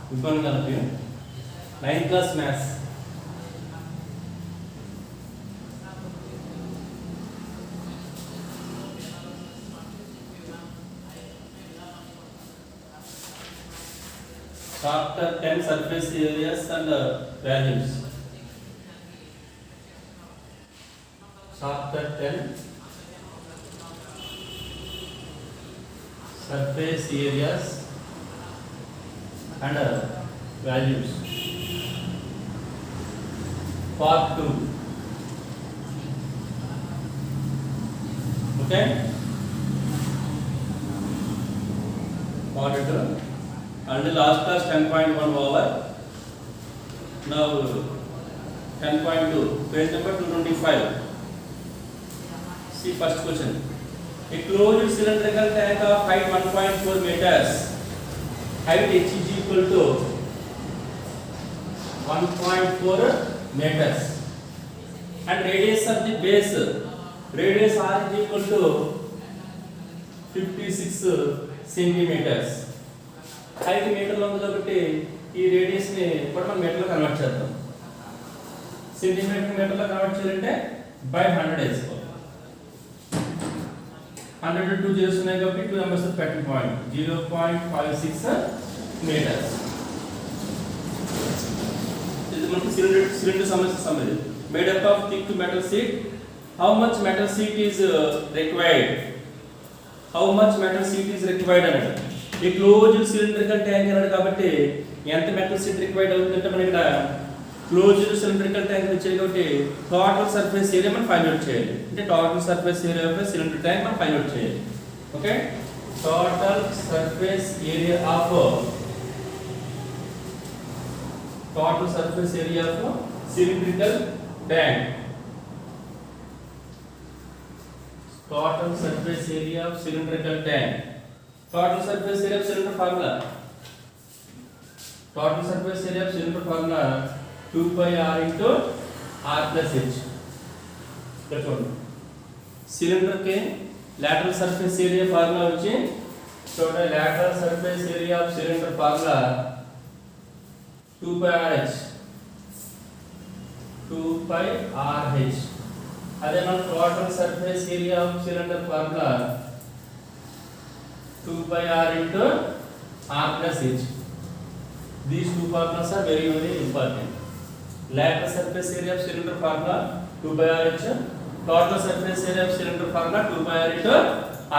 Good morning, all of you. 9th class maths. Chapter 10 surface areas and values. Chapter 10 surface areas and values. Part 2. Okay? Part 2. And the last class 10.1 over. Now 10.2. Page number 225. See first question. A closed cylindrical tank of height 1.4 meters. Height h is equal to 1.4 meters. And radius of the base. Radius r is equal to 56 centimeters. Height మీటర్లో ఉంది కాబట్టి ఈ radius ని కూడా మనం మీటర్లో convert చేద్దాం. Centimetre మీటర్లో convert చేయాలంటే by 100 వేసుకోవాలి. 100 2 zeros ఉన్నాయి కాబట్టి 2 numbers పెట్టిన పాయింట్ 0.56 మీటర్స్. ఇది మనకు సిలిండర్ సమస్య made up of thick metal sheet. How much metal sheet is required? How much metal sheet is required అన్నది ఈ క్లోజ్డ్ సిలిండ్రికల్ ట్యాంక్ అన్నాడు కాబట్టి ఎంత మెటల్ షీట్ రిక్వైర్డ్ అవుతుందంటే మనం ఇక్కడ క్లోజ్డ్ సిలిండ్రికల్ ట్యాంక్ వచ్చేది కాబట్టి టోటల్ సర్ఫేస్ ఏరియా మనం ఫైండ్ అవుట్ చేయాలి. అంటే total surface area of cylinder tank మనం ఫైండ్ అవుట్ చేయాలి. Okay, total surface area of cylindrical tank. Total surface area of cylindrical tank. Total surface area of cylinder formula. Total surface area of cylinder formula 2 pi r into r plus h. That's all. Cylinder के lateral surface area formula వచ్చి total lateral surface area of cylinder formula 2 pi r h. 2 pi r h. అదే మన total surface area of cylinder formula 2 pi r into r plus h. These two formulas are very important. Lateral surface area of cylinder formula 2 pi r h. Total surface area of cylinder formula 2 pi r into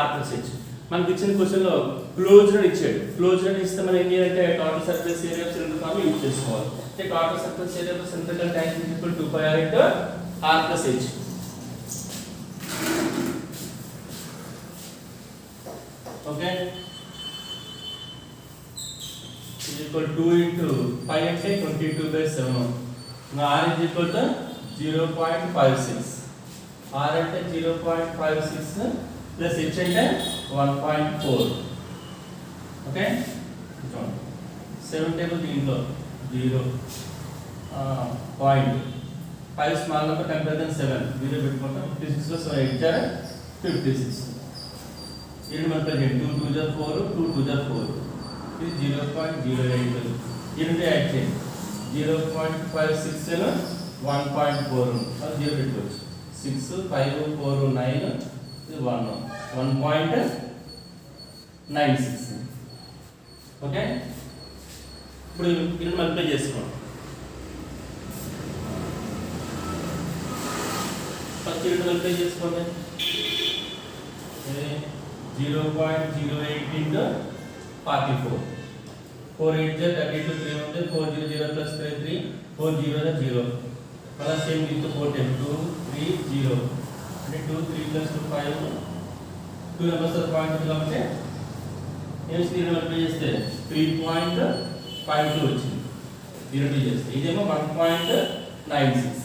r plus h. మనకి ఇచ్చిన question లో closed ఇచ్చాడు. Closed ఇస్తే మనం ఏం చేయాలంటే total surface area of cylinder formula use చేసుకోవాలి. అంటే total surface area of cylindrical tank is equal to 2 pi r into r plus h. Okay, is equal to 2 into 5 అంటే 22/7. now r is equal to 0.56. r అంటే 0.56 plus h అంటే 1.4. Okay, 7 table దీంట్లో 0 point 5 small number 10/7 0 పెట్టుకుంటాం. 56 లో 8 jar 56. ఇది మనకు 2 2 జా 4 2 2 జా 4. ఇది 0.08. ఇది యాడ్ చేయండి 0.56 1.4 అది 0 పెట్టుకోవచ్చు. 6 5 4 9 ఇది 1 1.96. ఓకే, ఇప్పుడు ఇది మల్టిప్లై చేసుకోండి. ఫస్ట్ ఇది మల్టిప్లై చేసుకోండి. 0.08 into 44. 4 8 is 32, 3 1 is 4 0 0 plus 3 3 4 0 is 0. Mala same into 4 10 2 3 0. And 2 3 plus 2 5 2 numbers are point కాబట్టి ఏం స్క్రీన్ వర్క్ చేస్తే 3.52 వచ్చింది. 0 చేస్తే ఇదేమో 1.96.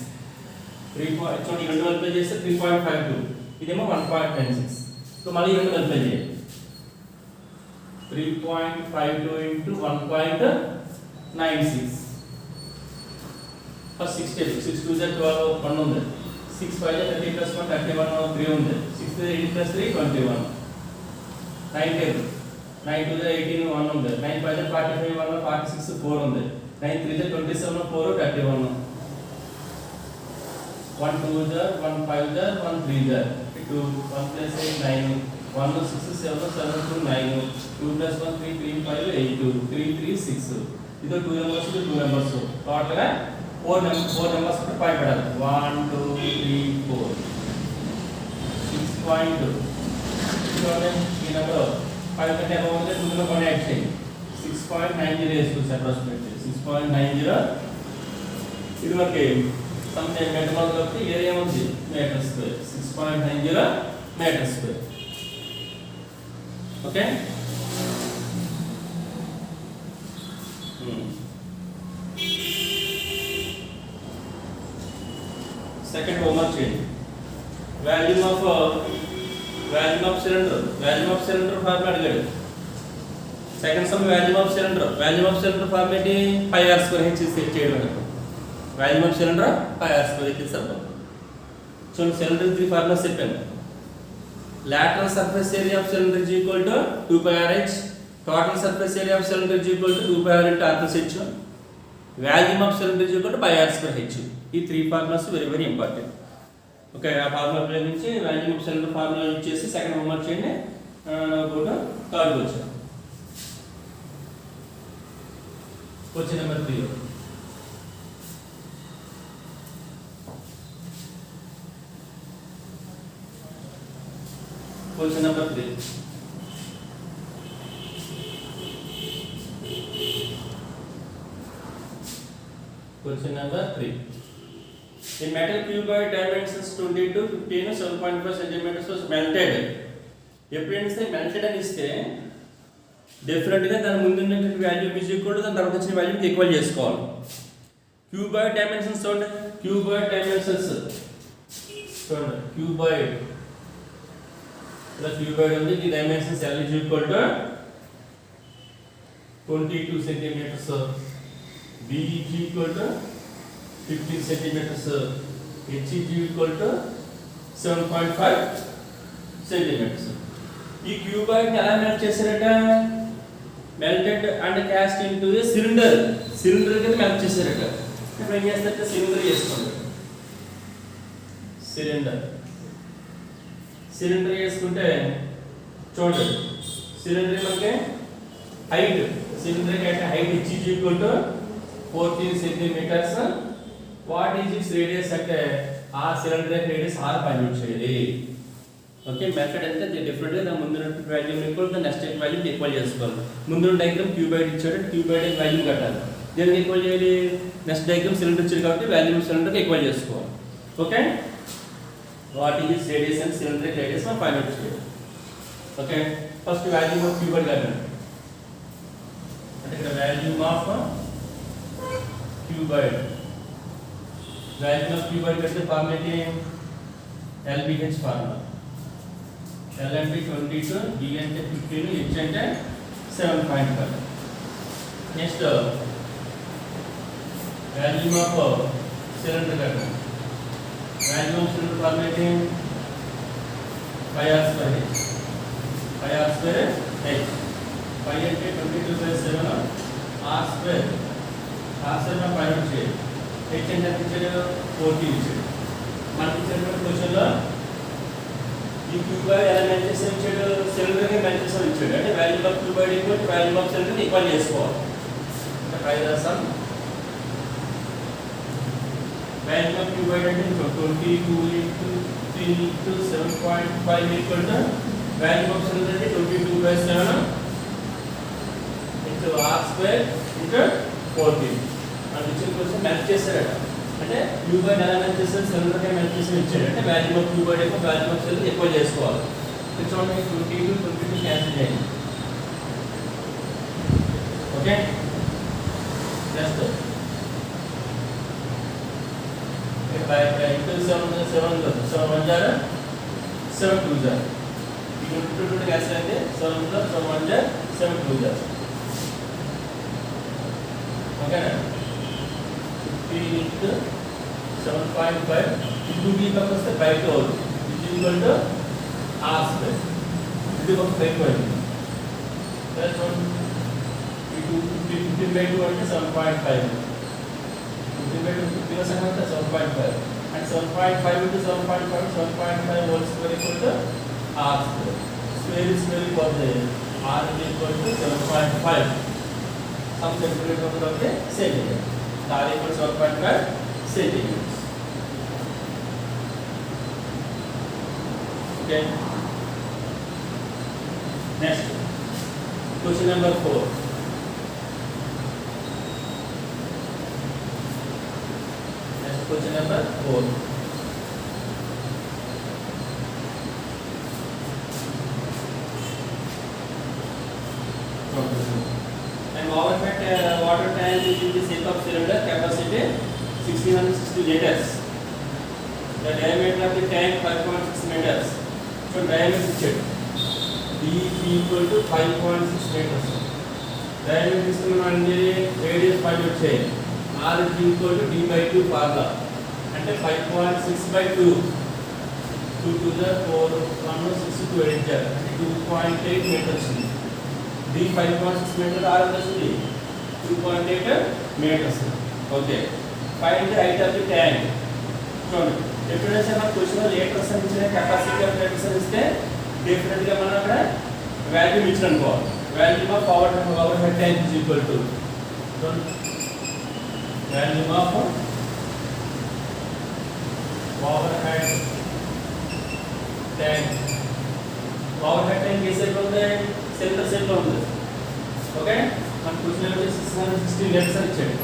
3 చూడండి రెండు వర్క్ చేస్తే 3.52 ఇదేమో 1.96. तो మళ్ళీ రెండు మల్టిప్లై చేయాలి. 3.52 into 1.96 ఫస్ట్ 6 టేబుల్ 6 2 జా 12 1 ఉంది. 6 5 జా 30 plus 1 31 3 ఉంది. 6 3 8 plus 3 21. 9 టేబుల్ 9 2 18 1 ఉంది 9 5 45 1 46 4 ఉంది 9 3 27 4 31 1 2 1 5 1 3 2 1 plus 8 9 1 6 7 7 2 9 2 plus 1 3 3 5 8 3 3 6 ಇದು 2 numbers ಇದು 2 numbers ಟೋಟಲ್ గా 4 numbers కి 5 పడాలి 1 2 3 4 6.2 చూడండి ఈ నెంబర్ 5 కంటే అబౌవ్ ఉంటే 2 లో కొన్ని యాడ్ చేయండి 6.90 వేసుకోవచ్చు అప్రాక్సిమేట్లీ 6.90 ఇది మనకి సమ్ మెటమాల్ కాబట్టి ఏరియా ఉంది metre square 6.90 metre square okay second homework చేయండి వాల్యూమ్ ఆఫ్ సిలిండర్ ఫార్ములా అడిగాడు second sum volume of cylinder formula ఏంటి pi r square h set చేయడం అన్నమాట volume of cylinder pi r square ఇది సరిపోతుంది చూడండి సిలిండర్ త్రీ ఫార్ములాస్ చెప్పాను lateral surface area of cylinder is equal to 2 pi r h total surface area of cylinder is equal to 2 pi r into r plus h volume of cylinder is equal to pi r square h ఈ three formulas very important okay ఆ formula ఉపయోగించి volume of cylinder formula use చేసి second homework చేయండి కూడా third వచ్చాను question number 3 Question number 3. Question number 3. A metal cuboid dimensions 20 to 15 7.5 centimeters was melted. ఎప్పుడైతే melted అని ఇస్తే డెఫినెట్గా దాని ముందు ఉన్నటువంటి వాల్యూమ్ ఈజ్ ఈక్వల్ టు దాని తర్వాత వచ్చిన వాల్యూమ్కి ఈక్వల్ చేసుకోవాలి క్యూబాయిడ్ డైమెన్షన్స్ చూడండి క్యూబాయిడ్ డైమెన్షన్స్ చూడండి క్యూబాయిడ్ cuboid ఉంది the dimensions L is equal to 22 centimeters B is equal to 15 centimeters H is equal to 7.5 centimeters ఈ cuboid ని ఎలా మెల్ట్ చేశారట melted and cost into A cylinder కింద melt చేశారట ఇప్పుడు ఏం చేస్తారంటే సిలిండర్ చేసుకోండి సిలిండర్ వేసుకుంటే చూడండి సిలిండర్ మనకి హైట్ సిలిండర్ హైట్ ఇచ్చి equal to 14 centimetres what is its radius అంటే ఆ సిలిండర్ రేడియస్ r ఫైండ్ చేయాలి ఓకే మెథడ్ అంటే డిఫరెంట్ గా దాని ముందు volume equal to next volume equal చేసుకోవాలి ముందు డయాగ్రామ్ క్యూబాయిడ్ ఇచ్చాడు క్యూబాయిడ్ వాల్యూమ్ కట్టాలి దేనికి ఈక్వల్ చేయాలి నెక్స్ట్ డయాగ్రామ్ సిలిండర్ ఇచ్చాడు కాబట్టి వాల్యూమ్ సిలిండర్ ఈక్వల్ చేసుకోవాలి okay what is its radius and cylindrical radius మనం ఫైండ్ అవుట్ చేయాలి okay first volume of cuboid కట్టండి అంటే ఇక్కడ వాల్యూమ్ ఆఫ్ క్యూబాయిడ్ కట్టే ఫార్ములా ఏంటి LBH ఫార్ములా L అంటే 22 B అంటే 15 H అంటే 7.5 నెక్స్ట్ వాల్యూమ్ ఆఫ్ సిలిండర్ కట్టండి వాల్యూమ్ ఆఫ్ సిలిండర్ ఫార్ములా ఏంటి pi r square h pi అంటే 22/7 r square మనం ఫైండ్ అవుట్ చేయాలి h అంటే ఇచ్చాడు 14 ఇచ్చాడు మనకి ఇచ్చిన క్వశ్చన్లో ఈ క్యూబాయిడ్ ఎలా మెల్ట్ చేసి ఇచ్చాడు సిలిండర్ ని మెల్ట్ చేసి ఇచ్చాడు అంటే volume of cuboid equal to volume of cylinder ని ఈక్వల్ చేసుకోవాలి అంటే ట్రై చేస్తాం వాల్యూమ్ ఆఫ్ క్యూబాయిడ్ అంటే 22 into 3 into 7.5 equal to volume of cylinder అంటే 22/7 into r square into 14 అని ఇచ్చిన క్వశ్చన్ మెల్ట్ చేశారట అంటే క్యూబాయిడ్ ఎలా మెల్ట్ చేస్తారు సిలిండర్ కి మెల్ట్ చేసి ఇచ్చాడు అంటే వాల్యూమ్ ఆఫ్ క్యూబాయిడ్ యొక్క వాల్యూమ్ ఆఫ్ సిలిండర్ ఎక్కువ చేసుకోవాలి ఇక్కడ చూడండి 22 క్యాన్సిల్ చేయండి okay next by into 7 jar 7 2 jar ఈ 22 క్యాన్సిల్ అయితే 7 jar 7 jar 7 2 jar ఓకేనా 15 into 7.5 into b వస్తే బయట అవుతుంది ఇది ఈక్వల్ టు r స్క్వేర్ ఇది ఒక బయట అవుతుంది by 2 అంటే 7.5 15 by 2 15 సెకండ్ అంటే 7.5 and 7.5 into 7.5 7.5 whole square equal to r square square is square equal to r is equal to 7.5 some centimeter of the centimeter r equal to 7.5 centimeters. Okay, next question number 4. Question number 4. And overhead water tank is in the shape of cylinder, capacity 1660 liters. The diameter of the tank 5.6 meters. So diameter is checked. D is equal to 5.6 meters. Diameter is radius find out change. R is equal to d by 2 formula అంటే 5.6 by 2 2 to the 4 1 6 to 8 అంటే 2.8 meters ఉంది. D 5.6 meter R ఎంత ఉంది 2.8 meters. Okay, find the height of the tank. చూడండి, ఎప్పుడైనా సరే మన question litres అని ఇచ్చిన కెపాసిటీ ఆఫ్ లీటర్స్ అని ఇస్తే డెఫినెట్ గా మనం అక్కడ వాల్యూ ఇచ్చిన అనుకోవాలి. Value of power head tank is equal to value of power head tank. Power head tank is equal to cylinder shape lo undi. Okay, man question lo 660 liters అని ఇచ్చాడు.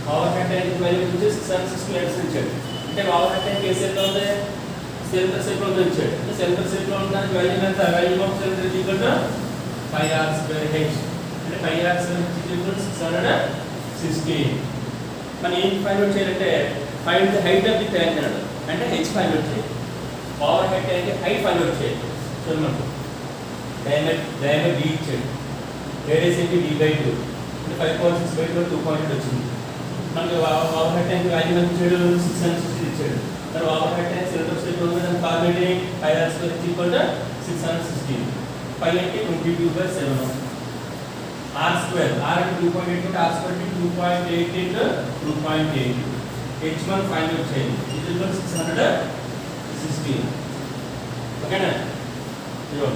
Power head tank value వచ్చి 660 liters అని ఇచ్చాడు. అంటే power head tank ఏ shape లో ఉంది, cylinder shape లో ఉంది ఇచ్చాడు. అంటే cylinder shape లో ఉన్న వాల్యూ ఎంత, value of cylinder is equal to 5r square h. అంటే 5r square h is equal to 660. మనం ఏం ఫైండ్ అవుట్ చేయాలంటే find the height of the tank అన్నాడు. అంటే h ఫైండ్ అవుట్ చేయాలి. Power head tank height find out చేయాలి. చూడండి, diameter d ఇచ్చాడు, రేడియస్ ఏంటి d by 2 అంటే 5.6 by 2 2.8 వచ్చింది. మనకి పవర్ హెడ్ ట్యాంక్ వాల్యూ ఎంత ఇచ్చాడు 660 ఇచ్చాడు. మరి power head tank cylinder shape లో ఉంది, దాని ఫార్ములా ఏంటి 5r square is equal to 660. 5 అంటే 22/7. R square, R into 2.8 into R square into 2.8 into 2.8. H1 find out change. It is equal to 660. Okay na? 11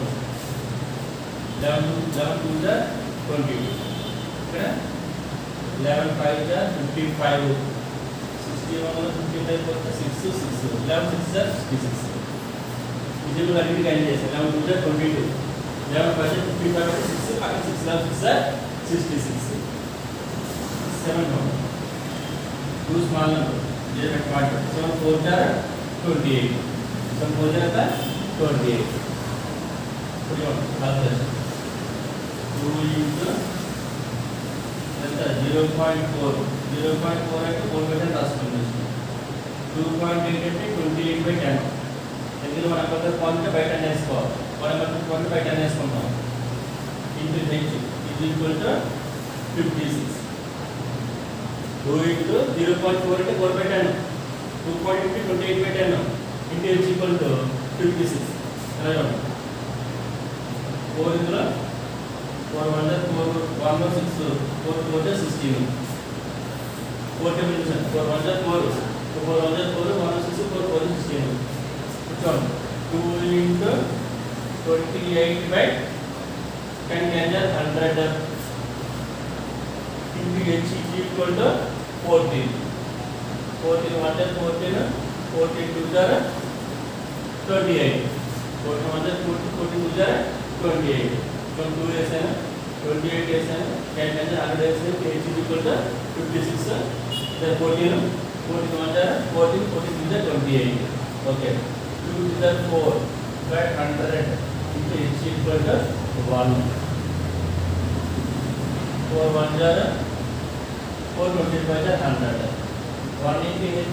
to the 20. Okay? 11 5 the 55. 61 55 to 6 6. 11 6 the 66. This is already kind of 11 to the 22. 11 5 55 to 6. 6 11 6 66. 7 number. 2 small number. This is part. 7 4 are 28. 7 4 are 28. Put on calculation. 2 into 0.4. 0.4 అంటే 4 metre రాసుకుందాం. 2.8 అంటే 28/10. ఎందుకంటే మనం అక్కడ point బయట వేసుకోవాలి. మనం అక్కడ point బయట వేసుకుంటాం. Into h is equal to 56. 2 into 0.4 అంటే 4/10. 2.8 అంటే 28/10. Into h equal to 56. right? 4 ఇందులో 4 1 4 1 6 4 4 16. 4 table division 4 1 4 4 1 4 1 6 4 4 16. Which 2 into 28 by 10 10 100 into h is equal to 14. 14 1 14 14 2 are 28. 14 1 14 2 are 28. From 2 is 28 is 10 10 100 is h is equal to 56. Then 14 14 1 are 14 14 2 are 28. Okay. 2 is 4 by 100 into h equal to 1. 4 1 are 4 25 are 100. 1 into h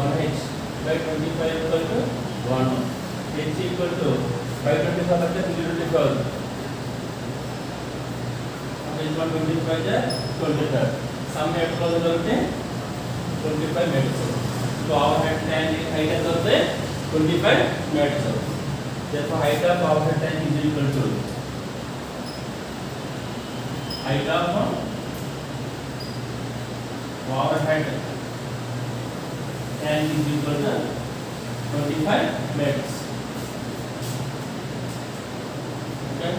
1 h by 25 equal to 1. H equal to by 25 అంటే 025. H 125 is 25. Sum ఎట్లా అవుతుందంటే 25 meters. So our head tank height ఎంత అవుతుంది 25 meters. Therefore height of our head tank is equal to height of overhead tank is equal to 25 meters. Okay.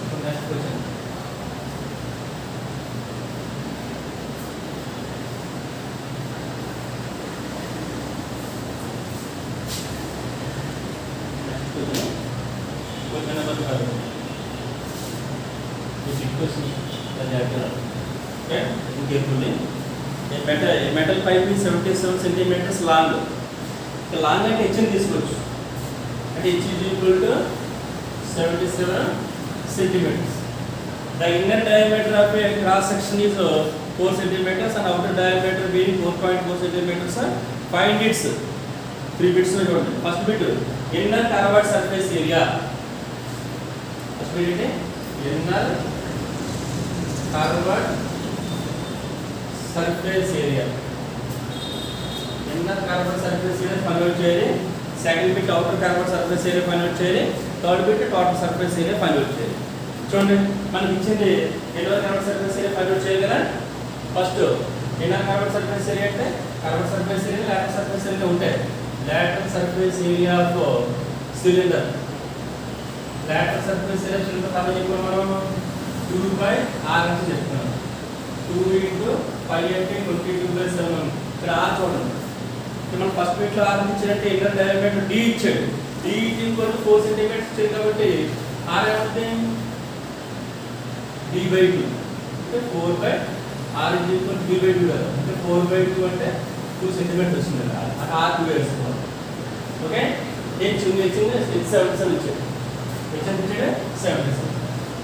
So next question. Question number 5. This equation the diagram. Okay, listen carefully. A metal pipe is 77 centimeters long. The long అంటే h ని తీసుకోవచ్చు. అంటే h is equal to 77 centimeters. The inner diameter of a cross section is 4 centimeters and outer diameter being 4.4 centimeters. Find its 3 bits లో చూడండి. First bit inner curved surface area. First bit ఏంటి? Inner curved surface area. Inner curved surface area find out చేయాలి. Second bit outer curved surface area find out చేయాలి. Third bit total surface area find out చేయాలి. చూడండి మనకి ఇచ్చింది inner curved surface area find out చేయాలి కదా. First inner curved surface area అంటే curved surface area lateral surface area ఉంటాయి. Lateral surface area of cylinder. Lateral surface area cylinder కాబట్టి ఇప్పుడు మనం 2/r అని చెప్తున్నాం. 2 into 5 అంటే 22/7. ఇక్కడ r చూడండి. మనం ఫస్ట్ బిట్ లో r ఇచ్చారంటే ఇన్నర్ డయామీటర్ d ఇచ్చాడు. d ఈక్వల్ టు 4 సెంటీమీటర్స్ ఇచ్చాడు కాబట్టి r ఏమవుతుంది? d/2. అంటే 4/r is equal to d/2 కదా. అంటే 4/2 అంటే 2 సెంటీమీటర్స్ వస్తుంది కదా. అక్కడ r 2 వేసుకోవాలి. ఓకే? h ఉంది 77 ఇచ్చాడు. h ఎంత ఇచ్చాడు? 77.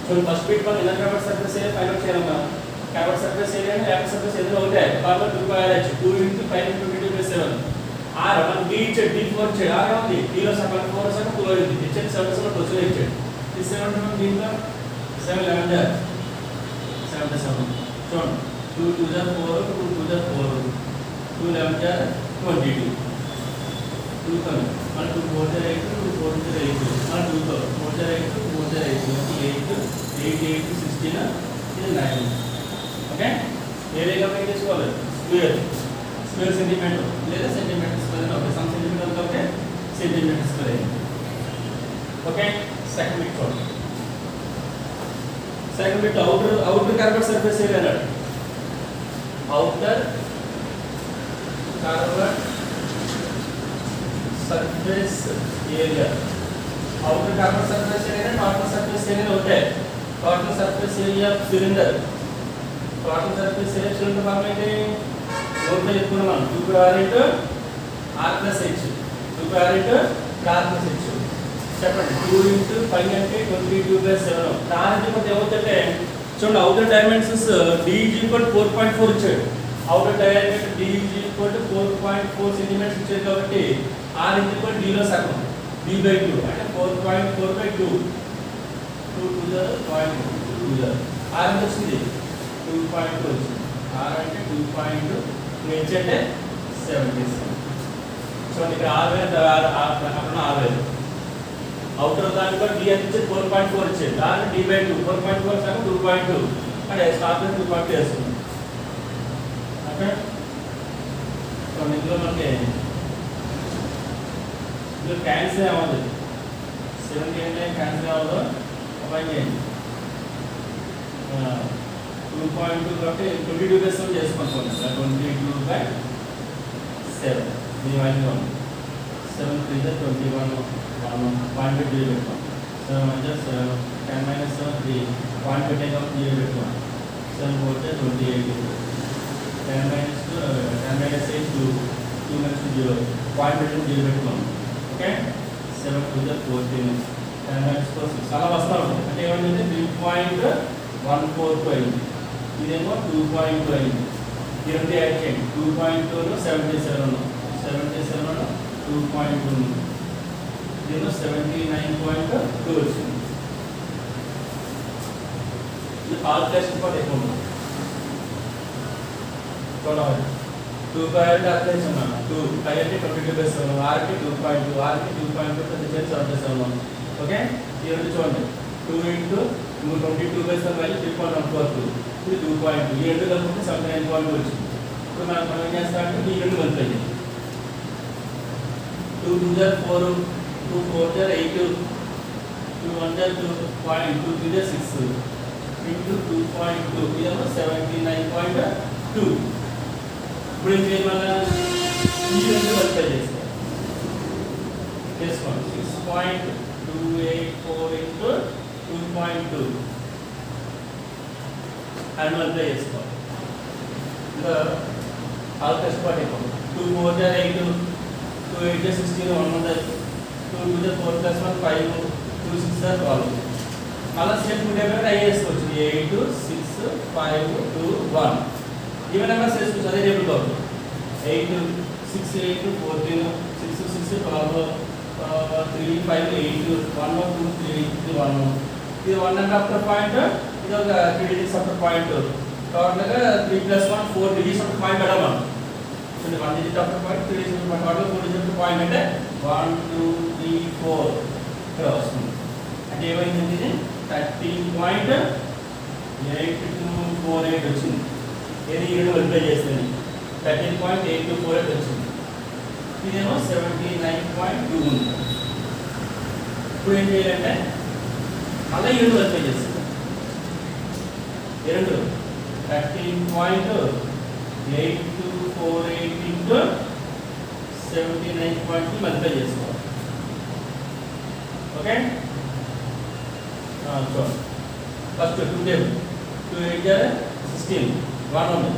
సో ఫస్ట్ బిట్ మనం inner curved surface area find out చేయాలమ్మా. కర్వ్డ్ సర్ఫేస్ ఏరియా అంటే లాటరల్ సర్ఫేస్ ఏరియా ఉంటాయి. కాబట్టి 2/h 2 into 5 into 22/7. r మనం d ఇచ్చాడు, d4 ఇచ్చాడు. r ఉంది. d లో సగం 4 సగం 2 అయింది. ఇచ్చాడు 77 లో క్వశ్చన్ ఇచ్చాడు. ఈ 7 మనం దీంట్లో 7 11 77. చూడండి 2 2 4 2 2 4 2 11 22. 2 కమ్ మన 2 4 8 2 4 8 మన 2 4 8 2 4 8 8 8 16 ఇది 9. ఓకే ఏరియా కమ్ చేసుకోవాలి. స్క్వేర్ సెంటీమీటర్ లేదా centimetre square okay sum centimetre okay centimetre square. Okay second bit చూడండి. Second bit outer curved surface area అన్నాడు. outer curved surface area. outer curved surface area total surface area ఉంటాయి. total surface area of cylinder. total surface area cylinder form ఏంటి? నోట్లో చెప్పుకున్నాం మనం 2/r into r plus h 2/r into r plus h చెప్పండి. 2 into 5 అంటే 22/7. దానికి కొంత ఏమవుతుందంటే చూడండి outer dimensions d is equal to 4.4 ఇచ్చాడు. Outer diameter d is equal to 4.4 centimetres ఇచ్చాడు కాబట్టి r is equal to d లో సగం d/2 అంటే 4.4/2 2 to the point 2 to the r ఎంత వచ్చింది? 2.2 వచ్చింది. r అంటే 2.2 h అంటే 77. చూడండి ఇక్కడ r వేరు అక్కడ r వేరు. అవుటర్ దానికి కూడా d ఎంత ఇచ్చేది? 4.4 ఇచ్చేది. దాన్ని d/2 4.4 సగం 2.2 అంటే స్టార్ట్ 2.2 వేస్తుంది. ఓకే సో ఇందులో మనకి ఇందులో క్యాన్సిల్ అవ్వదు. 17 క్యాన్సిల్ అవ్వదు. ఓపెన్ చేయండి. 2.2 కాబట్టి 22/7 చేసుకుంటాం. 22/7 దీని వాల్యూ 7 3 21 పాయింట్ పెట్టి పెట్టుకోం. 7 7 10 - 7 3 పాయింట్ పెట్టే కాబట్టి 0 పెట్టుకోం. 7 4 28 10 - 2 10 - 8 2 2 - 0 పాయింట్ పెట్టి 0 పెట్టుకోం. ఓకే 7 2 14 10 - 4 6 అలా వస్తూ ఉంటుంది. అంటే ఏమైందంటే 3.14 అయింది. ఇదేమో 2.2 అయింది. ఈ రెండు యాడ్ చేయండి. 2.2 77 2.2 దీనిలో 79.2 వచ్చింది. ఇది కాల్కులేషన్ కూడా ఎక్కువ ఉంది. చూడండి 2.2 అప్లై చేస్తున్నాను. 2 5 అంటే 22/7 r కి 2.2 r కి 2.2 77 ఓకే ఈ రెండు చూడండి 2 into 22/7 వాల్యూ 3.142 ఇది 2.2 ఈ రెండు కలిపితే 79.2 వచ్చింది. ఇప్పుడు మనం ఏం చేస్తామంటే ఈ రెండు కలిపేది 2 2 4 2 4 8 2 1 2.2 3 6 into 2.2 ఇదేమో 79.2. ఇప్పుడు ఏం చేయాలి మళ్ళా ఈ రెండు కలిపే చేసుకోండి 6.284 into 2.2 and multiply చేసుకోవాలి. ఇంకా ఆల్ కష్టపడి 2 4 8 2 8 16 100 2 2 4 + 1 5 2 6 12 మళ్ళీ సేమ్ 2 డేబెట్ ట్రై చేసుకోవచ్చు 8 6 5 2 1 ఈవెన్ నెంబర్స్ చేసుకోవచ్చు అదే టేబుల్ లో 8 6 8 14 6 6 12 3 5 8 1 2 3 ఇది 1 ఇది 1 అండ్ ఆఫ్టర్ పాయింట్ ఇది ఒక 3 డిజిట్స్ ఆఫ్టర్ పాయింట్ టోటల్ గా 3 + 1 4 డిజిట్స్ ఆఫ్టర్ పాయింట్ అడగమా చూడండి 1 digit after point 3 digits after point 4 digits after point అంటే 1 2 3 4 ఇక్కడ వస్తుంది అంటే ఏమైంది ఇది 13.8248 వచ్చింది. ఏది ఈ రెండు మల్టిప్లై చేస్తుంది 13.8248 వచ్చింది. ఇదేమో 79.2 ఉంది. ఇప్పుడు ఏం చేయాలంటే మళ్ళీ ఈ రెండు మల్టిప్లై చేస్తుంది. ఈ రెండు 13.8248 into 79.2 మల్టిప్లై చేసుకోవాలి. ఓకే ఫస్ట్ 2 టేబుల్ 2 8 16 1 ఉంది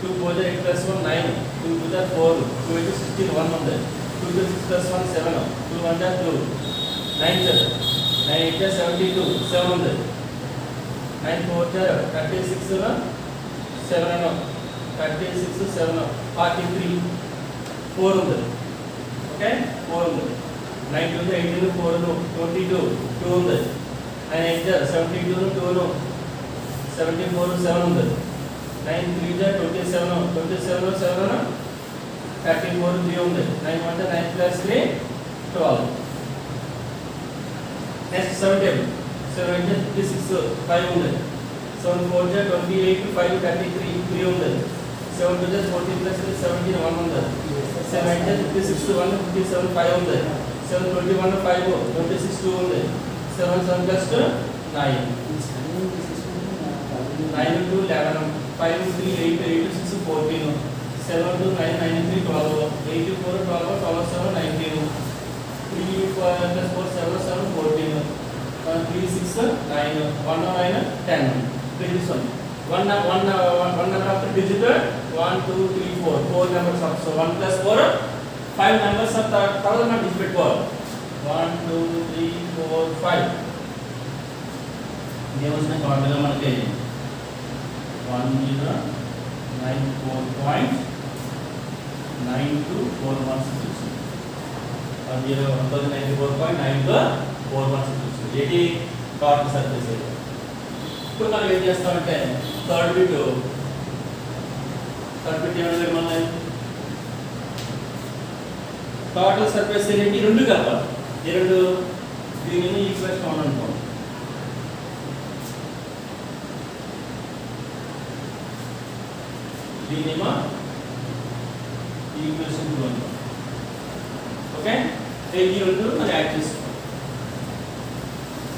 2 4 8 + 1 9 2 2 4 2 8 16 1 ఉంది 2 6 + 1 7 2 1 2 9 9 8 72 7 ఉంది 9 4 36 7 36 7 43 4 ఉంది. ఓకే 4 ఉంది 9 2 18 4 22 2 ఉంది 9 8 72 2 74 7 ఉంది 9 3 27 27 7 34 3 ఉంది 9 1 9 + 3 12. నెక్స్ట్ 7 టేబుల్ 7 8 56 5 ఉంది 7 4 28 5 33 3 ఉంది 7 2 14 + 3 17 1 ఉంది 7 8 56 1 57 5 ఉంది 7 21 5 26 2 ఉంది 7 7 + 2 9 9 2 11 5 3 8 8 6 14 7 2 9 9 3 12 8 4 12 12 7 19 3 4 + 4 7 7 14 3 6 9 1 9 10 this one one number after digit 1 2 3 4 4 numbers of so 1 + 4 5 numbers of the thousand digit 4 1 2 3 4 5 ये उसमें टोटल मन के 1094.924166 और ये 1094.924166 ये की टोटल सरफेस है. ఇప్పుడు మనం ఏం చేస్తామంటే థర్డ్ బిట్ ఏమన్నా మన టోటల్ సర్ఫేస్ ఏరియాకి రెండు కలపాలి. ఈ రెండు దీనిని ఈక్వేషన్ 1 అనుకోండి. దీనిమా ఈక్వేషన్ 2 అనుకోండి. ఓకే ఈ రెండు మనం యాడ్ చేసుకోవాలి.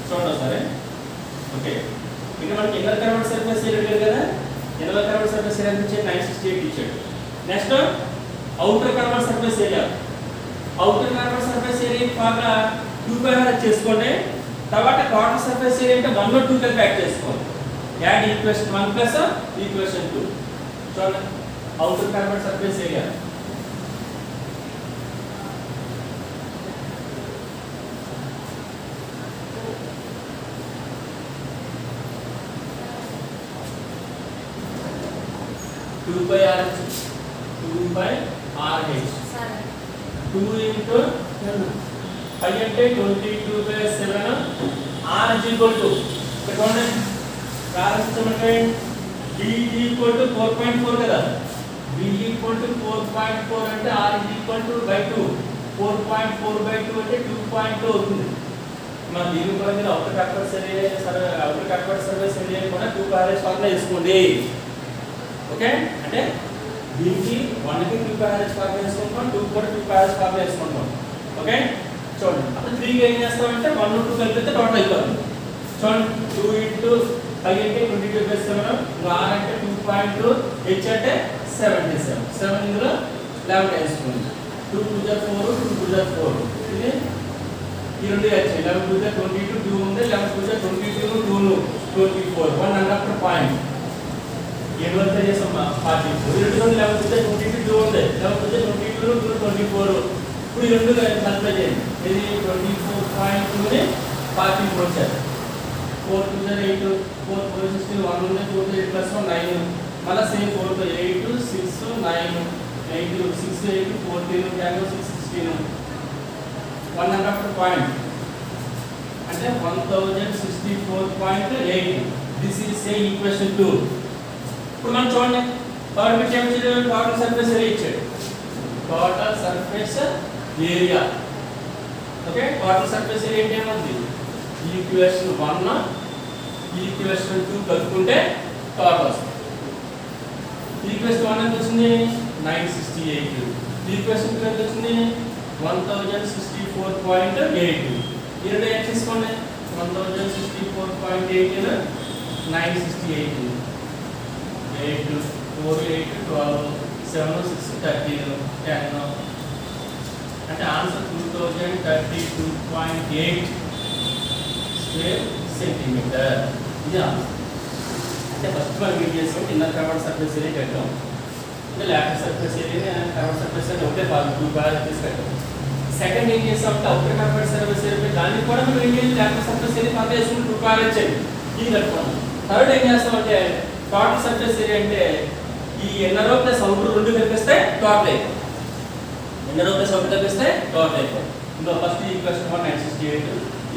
చూడండి సరే. ఓకే ఇక్కడ మనకి ఇన్నర్ కర్వ్డ్ సర్ఫేస్ ఏరియా లేదు కదా. ఇన్నర్ కర్వ్డ్ సర్ఫేస్ ఏరియా నుంచి 968 ఇచ్చాడు. Next outer curved surface area. Outer curved surface area బాగా 2/2 చేసుకోండి. తర్వాత టోటల్ సర్ఫేస్ ఏరియా అంటే 1/2 కలిపి యాడ్ చేసుకోవాలి. Add equation 1 plus equation 2. చూడండి outer curved surface area 2/RH 2 into 5 అంటే 22/7 R is equal to చూడండి ప్రారంభించమంటే B is equal to 4.4 కదా. B is equal to 4.4 అంటే R is equal to by 2 4.4/2 అంటే 2.2 అవుతుంది. మన దీని కూడా మీరు అవుటర్ బ్యాక్వర్డ్ సర్ఫేస్ ఏరియా కూడా 2 ప్యారేజ్ ఫార్ములా తీసుకోండి. ఓకే, అంటే దీనికి 1 కి 2 ప్యారేజ్ ఫార్ములా తీసుకుంటాం, 2 కూడా 2 ప్యారేజ్ ఫార్ములా తీసుకుంటాం. ఓకే, చూడండి అప్పుడు 3 కి ఏం చేస్తామంటే 1 2 కలిపితే టోటల్ అయిపోతుంది. చూడండి 2 ఇంటూ 5 అంటే 22/7, R అంటే 2.2, H అంటే 77, 7 ఇందులో 11 వేసుకోండి. 2 2 4, 2 2 4, ఇది ఈ రెండు వచ్చాయి. 11 2 22, 2 ఉంది, 11 2 22, 2 24, 1 అన్నప్పుడు పాయింట్ 7 వరకు చేసాం 44. ఈ రెండు 11 22, 2 ఉంది, 11 22, 2 24. ఇప్పుడు ఈ రెండు కన్సిడర్ చేయండి. ఇది 24.2 ని 44 వచ్చారు. 4 2 8, 4 4 16, 1 ఉంది, 2 8 plus 1 9, మళ్ళీ సేమ్ 4 తో 8 6 9 8 6 8 14 10 6 16, 1 అన్నప్పుడు పాయింట్ అంటే 1064.8. This is say equation 2. ఇప్పుడు మనం చూడండి థర్డ్ బిట్ ఏం ఇచ్చాడు, టోటల్ సర్ఫేస్ ఏరియా ఇచ్చాడు. Total surface area. Okay, total surface area అంటే ఏముంది, ఈక్వేషన్ 1 ఈక్వేషన్ 2 కలుపుకుంటే టోటల్ వస్తుంది. ఈక్వేషన్ 1 ఎంత వచ్చింది 968, ఈక్వేషన్ 2 ఎంత వచ్చింది 1064.8. ఈ రెండు ఏం తీసుకోండి 1064.8 968, 8 4 8 12 7 6 13 10, అంటే ఆన్సర్ 2032.8 స్క్వేర్ సెంటీమీటర్. ఇది ఆన్సర్. అంటే ఫస్ట్ మనం ఏం చేసాం, ఇన్నర్ కవర్డ్ సర్ఫేస్ ఏరియా కట్టాం, అంటే lateral surface area covered surface area ఒకటే 2 ప్యారేజ్ కట్టాం. సెకండ్ ఏం చేసామంటే అవుటర్ కవర్డ్ సర్ఫేస్ ఏరియా దానికి కూడా మనం ఏం చేయాలి, లాటరల్ సర్ఫేస్ ఏరియా పక్క వేసుకుని 2 ప్యారేజ్ చేయాలి, ఇది కట్టుకోండి. థర్డ్ ఏం చేస్తామంటే టోటల్ సర్ఫేస్ ఏరియా అంటే ఈ ఇన్నర్ ప్లస్ అవుటర్ రెండు కలిపిస్తే టోటల్ అయిపోతుంది. ఇన్నర్ ప్లస్ అవుటర్ కలిపిస్తే టోటల్ అయిపోతుంది. ఇందులో ఫస్ట్ ఈక్వేషన్ 1 968,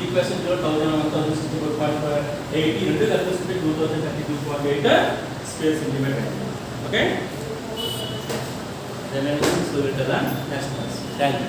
ఈక్వేషన్ 2 1064.8, రెండు కలిపిస్తే 2032.8 square centimetre. Okay, next class. Thank you.